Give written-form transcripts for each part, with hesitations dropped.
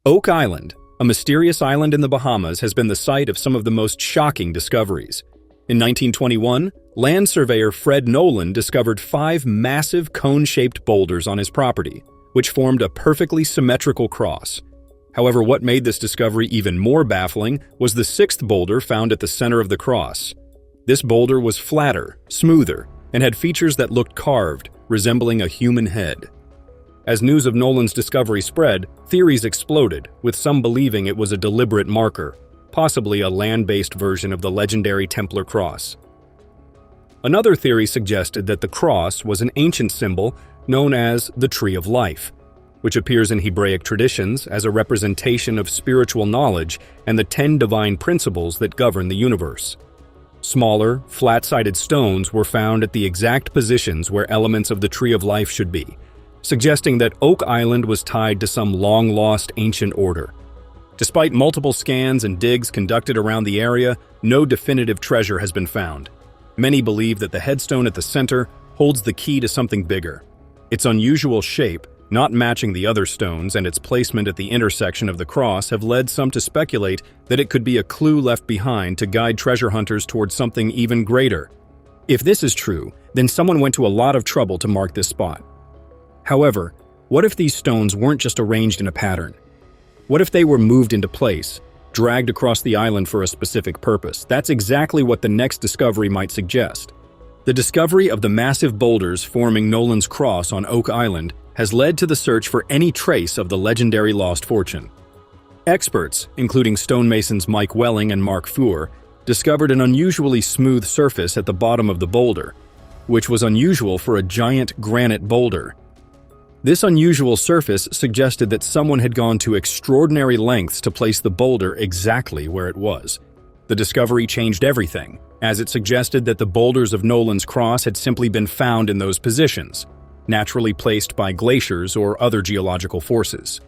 Oak Island, a mysterious island in the Bahamas, has been the site of some of the most shocking discoveries. In 1921, land surveyor Fred Nolan discovered 5 massive cone-shaped boulders on his property, which formed a perfectly symmetrical cross. However, what made this discovery even more baffling was the 6th boulder found at the center of the cross. This boulder was flatter, smoother, and had features that looked carved, resembling a human head. As news of Nolan's discovery spread, theories exploded, with some believing it was a deliberate marker, possibly a land-based version of the legendary Templar cross. Another theory suggested that the cross was an ancient symbol known as the Tree of Life, which appears in Hebraic traditions as a representation of spiritual knowledge and the 10 divine principles that govern the universe. Smaller, flat-sided stones were found at the exact positions where elements of the Tree of Life should be, suggesting that Oak Island was tied to some long-lost ancient order. Despite multiple scans and digs conducted around the area, no definitive treasure has been found. Many believe that the headstone at the center holds the key to something bigger. Its unusual shape, not matching the other stones, and its placement at the intersection of the cross have led some to speculate that it could be a clue left behind to guide treasure hunters towards something even greater. If this is true, then someone went to a lot of trouble to mark this spot. However, what if these stones weren't just arranged in a pattern? What if they were moved into place, dragged across the island for a specific purpose? That's exactly what the next discovery might suggest. The discovery of the massive boulders forming Nolan's cross on Oak Island has led to the search for any trace of the legendary lost fortune. Experts, including stonemasons Mike Welling and Mark Fuhr, discovered an unusually smooth surface at the bottom of the boulder, which was unusual for a giant granite boulder. This unusual surface suggested that someone had gone to extraordinary lengths to place the boulder exactly where it was. The discovery changed everything, as it suggested that the boulders of Nolan's cross had simply been found in those positions, naturally placed by glaciers or other geological forces.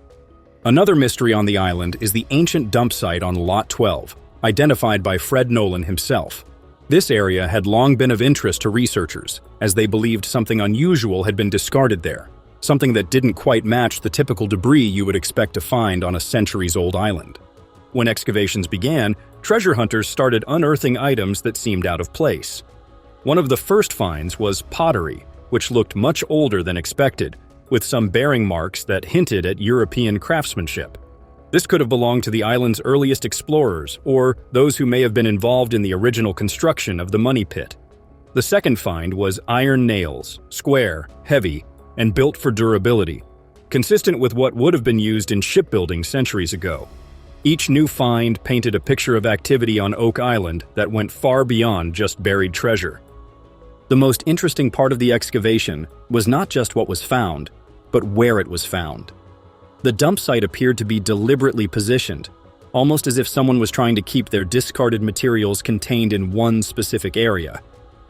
Another mystery on the island is the ancient dump site on Lot 12, identified by Fred Nolan himself. This area had long been of interest to researchers, as they believed something unusual had been discarded there, something that didn't quite match the typical debris you would expect to find on a centuries-old island. When excavations began, treasure hunters started unearthing items that seemed out of place. One of the first finds was pottery, which looked much older than expected, with some bearing marks that hinted at European craftsmanship. This could have belonged to the island's earliest explorers, or those who may have been involved in the original construction of the money pit. The second find was iron nails, square, heavy, and built for durability, consistent with what would have been used in shipbuilding centuries ago. Each new find painted a picture of activity on Oak Island that went far beyond just buried treasure. The most interesting part of the excavation was not just what was found, but where it was found. The dump site appeared to be deliberately positioned, almost as if someone was trying to keep their discarded materials contained in one specific area.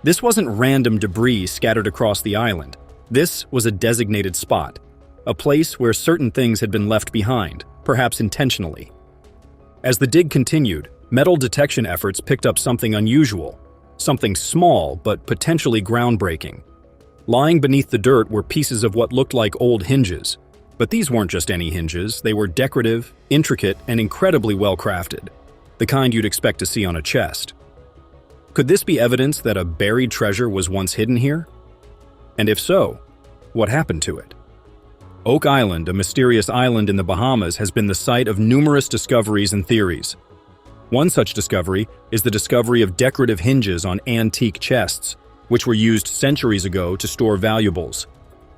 This wasn't random debris scattered across the island. This was a designated spot, a place where certain things had been left behind, perhaps intentionally. As the dig continued, metal detection efforts picked up something unusual, something small but potentially groundbreaking. Lying beneath the dirt were pieces of what looked like old hinges. But these weren't just any hinges, they were decorative, intricate, and incredibly well-crafted, the kind you'd expect to see on a chest. Could this be evidence that a buried treasure was once hidden here? And if so, what happened to it? Oak Island, a mysterious island in the Bahamas, has been the site of numerous discoveries and theories. One such discovery is the discovery of decorative hinges on antique chests, which were used centuries ago to store valuables.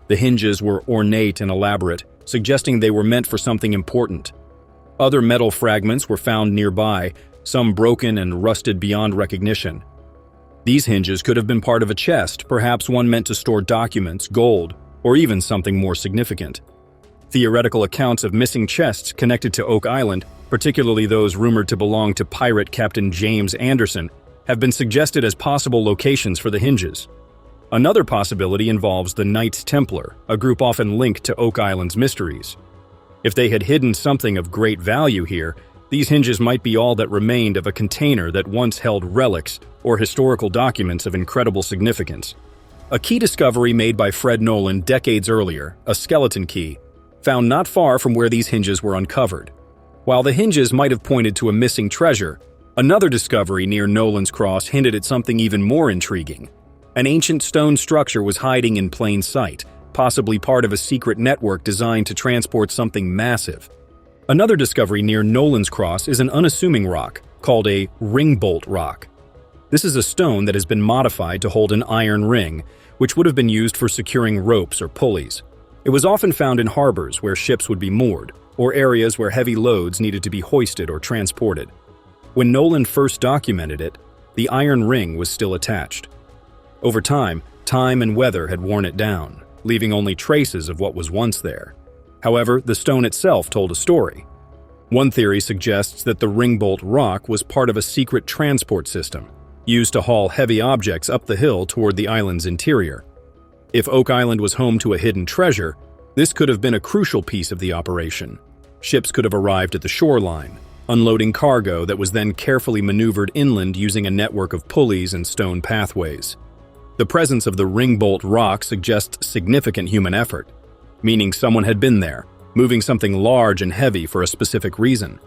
The hinges were ornate and elaborate, suggesting they were meant for something important. Other metal fragments were found nearby, some broken and rusted beyond recognition. These hinges could have been part of a chest, perhaps one meant to store documents, gold, or even something more significant. Theoretical accounts of missing chests connected to Oak Island, particularly those rumored to belong to pirate Captain James Anderson, have been suggested as possible locations for the hinges. Another possibility involves the Knights Templar, a group often linked to Oak Island's mysteries. If they had hidden something of great value here, these hinges might be all that remained of a container that once held relics or historical documents of incredible significance. A key discovery made by Fred Nolan decades earlier, a skeleton key, found not far from where these hinges were uncovered. While the hinges might have pointed to a missing treasure, another discovery near Nolan's Cross hinted at something even more intriguing. An ancient stone structure was hiding in plain sight, possibly part of a secret network designed to transport something massive. Another discovery near Nolan's Cross is an unassuming rock called a ringbolt rock. This is a stone that has been modified to hold an iron ring, which would have been used for securing ropes or pulleys. It was often found in harbors where ships would be moored, or areas where heavy loads needed to be hoisted or transported. When Nolan first documented it, the iron ring was still attached. Over time and weather had worn it down, leaving only traces of what was once there. However, the stone itself told a story. One theory suggests that the ringbolt rock was part of a secret transport system, used to haul heavy objects up the hill toward the island's interior. If Oak Island was home to a hidden treasure, this could have been a crucial piece of the operation. Ships could have arrived at the shoreline, unloading cargo that was then carefully maneuvered inland using a network of pulleys and stone pathways. The presence of the ringbolt rock suggests significant human effort, meaning someone had been there, moving something large and heavy for a specific reason.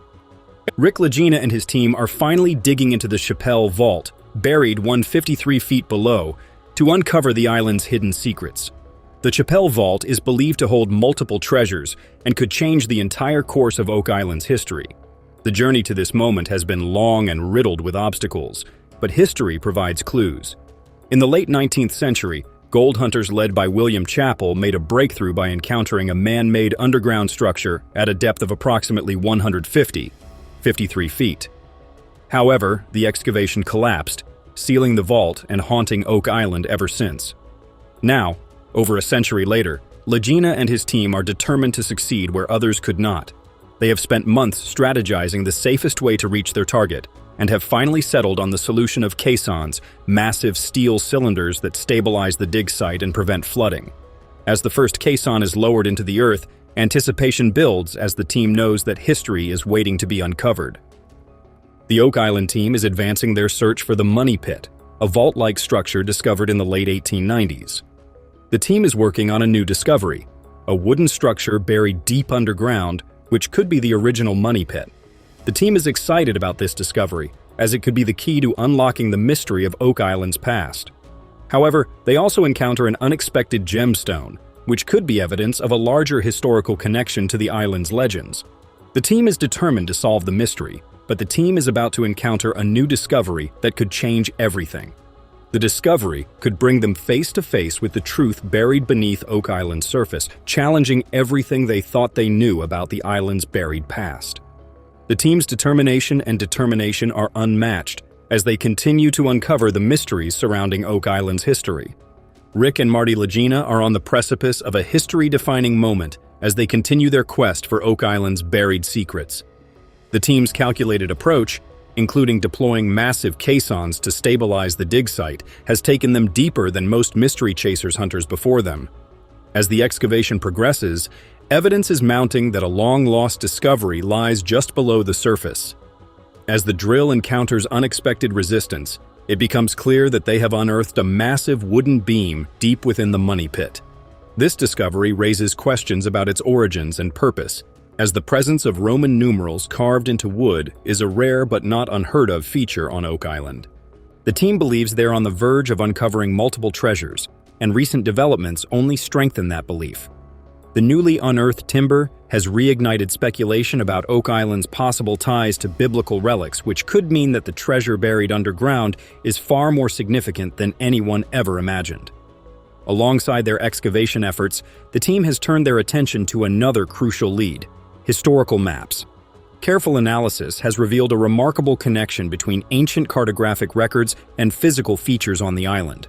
Lagena and his team are finally digging into the Chappelle Vault, buried 153 feet below, to uncover the island's hidden secrets. The Chappelle Vault is believed to hold multiple treasures and could change the entire course of Oak Island's history. The journey to this moment has been long and riddled with obstacles, but history provides clues. In the late 19th century, gold hunters led by William Chappell made a breakthrough by encountering a man-made underground structure at a depth of approximately 53 feet. However, the excavation collapsed, sealing the vault and haunting Oak Island ever since. Now, over a century later, Lagena and his team are determined to succeed where others could not. They have spent months strategizing the safest way to reach their target, and have finally settled on the solution of caissons, massive steel cylinders that stabilize the dig site and prevent flooding. As the first caisson is lowered into the earth, anticipation builds as the team knows that history is waiting to be uncovered. The Oak Island team is advancing their search for the Money Pit, a vault-like structure discovered in the late 1890s. The team is working on a new discovery, a wooden structure buried deep underground, which could be the original Money Pit. The team is excited about this discovery, as it could be the key to unlocking the mystery of Oak Island's past. However, they also encounter an unexpected gemstone, which could be evidence of a larger historical connection to the island's legends. The team is determined to solve the mystery, but the team is about to encounter a new discovery that could change everything. The discovery could bring them face to face with the truth buried beneath Oak Island's surface, challenging everything they thought they knew about the island's buried past. The team's determination are unmatched as they continue to uncover the mysteries surrounding Oak Island's history. Rick and Marty Lagena are on the precipice of a history-defining moment as they continue their quest for Oak Island's buried secrets. The team's calculated approach, including deploying massive caissons to stabilize the dig site, has taken them deeper than most mystery chasers hunters before them. As the excavation progresses, evidence is mounting that a long-lost discovery lies just below the surface. As the drill encounters unexpected resistance, it becomes clear that they have unearthed a massive wooden beam deep within the Money Pit. This discovery raises questions about its origins and purpose, as the presence of Roman numerals carved into wood is a rare but not unheard of feature on Oak Island. The team believes they're on the verge of uncovering multiple treasures, and recent developments only strengthen that belief. The newly unearthed timber has reignited speculation about Oak Island's possible ties to biblical relics, which could mean that the treasure buried underground is far more significant than anyone ever imagined. Alongside their excavation efforts, the team has turned their attention to another crucial lead: historical maps. Careful analysis has revealed a remarkable connection between ancient cartographic records and physical features on the island.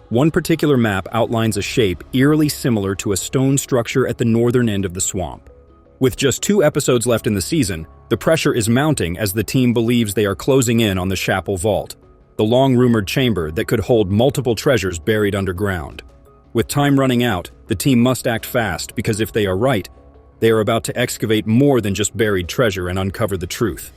One particular map outlines a shape eerily similar to a stone structure at the northern end of the swamp. With just 2 episodes left in the season, the pressure is mounting as the team believes they are closing in on the Chappell Vault, the long-rumored chamber that could hold multiple treasures buried underground. With time running out, the team must act fast because if they are right, they are about to excavate more than just buried treasure and uncover the truth.